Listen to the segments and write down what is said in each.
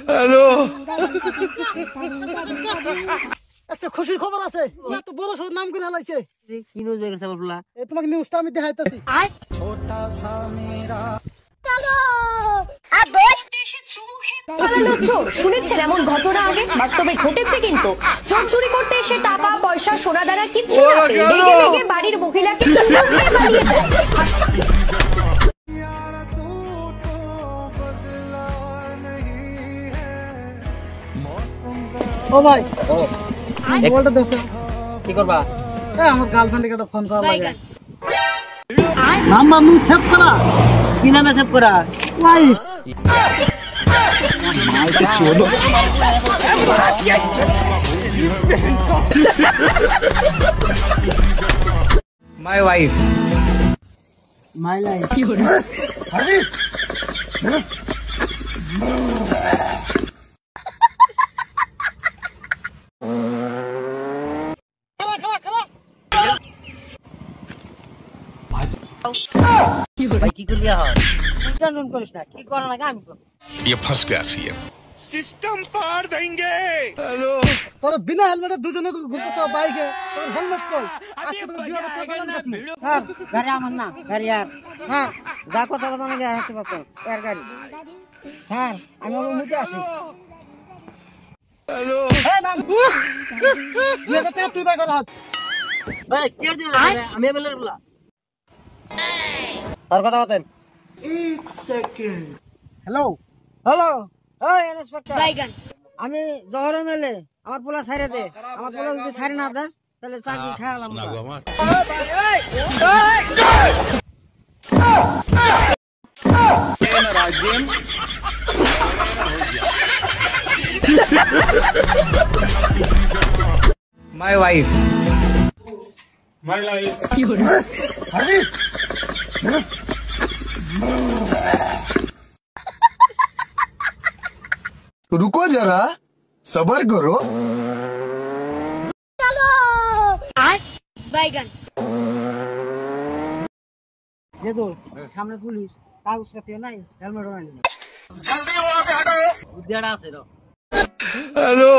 Hello. আচ্ছা খুশির খবর আছে, তো বড় সর নাম করে হালাইছে। কি নিউজ হয়ে গেছে বাবুলা? তোমাকে নিউজটা আমি দেখাইতাছি। শুনেছেন এমন ঘটনা আগে বাস্তবে ঘটেছে, কিন্তু চোর চুরি করতে এসে টাকা পয়সা সোনা দানা কিচ্ছু না পেয়ে রেগে রেগে বাড়ির মহিলাকে পালিয়ে দেয়। ও ভাই, মোবাইলটা দেছো। কি করবা? আমার গার্লফ্রেন্ডকে একটা ফোন করা লাগে। নাম্বার নুন সেভ করা। কি নামে সেভ করা? Wife. My wife. My life. ভাই কি করবি এখন? টেনশন করিস না, কি করা লাগে আমি করব। ये फंस गया सीएम। সিস্টেম পার দেंगे। হ্যালো। তোর বিনা হেলমেটে দুজনে ঘুরতেছ বাইকে, তোর হেলমেট কই? আজকে তোকে 2000 টাকা চালান কাটবো। স্যার গাড়ি আমার না, গাড়ি আর স্যার যা কথা কথা লাগে হাঁটতে পারতো এর গাড়ি। স্যার আমি ওর মুখে আসি। হ্যালো। এই নাম 2000 টাকা তুই বাই কর হাত। ভাই কি আর দিও আমি এবেলের বলা। স্যার কথা বলেন। 1 সেকেন্ড। হ্যালো। হ্যালো, ওই ইন্সপেক্টর আমি জহর এমএলএ, আমার পোলা ছাইরে দে। আমার পোলা যদি ছাইরে না দেস তাহলে চাকরি খাওয়ালাম না। My wife. रुको जरा सबर करो। যেহেতু সামনে পুলিশ, কাগজপত্র নাই, হেলমেটও নাই, বুদ্ধিটা আছে র। হ্যালো।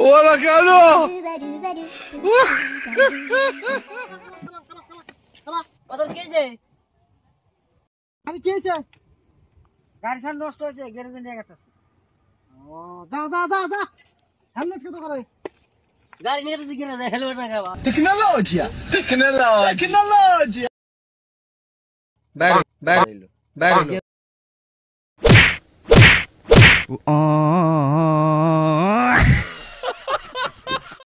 ওরা কেন? ওদের কি হয়েছে? আমি কি হইছে? গাড়ি সার নষ্ট হয়েছে, গ্যারেজে নিয়ে গেছে। ও যা যা যা যা, হেলমেট কত করে? গাড়ি নিয়ে গেছে গ্যারেজে, হেলমেট না খাওয়া। Technology technology. Bag bag bag.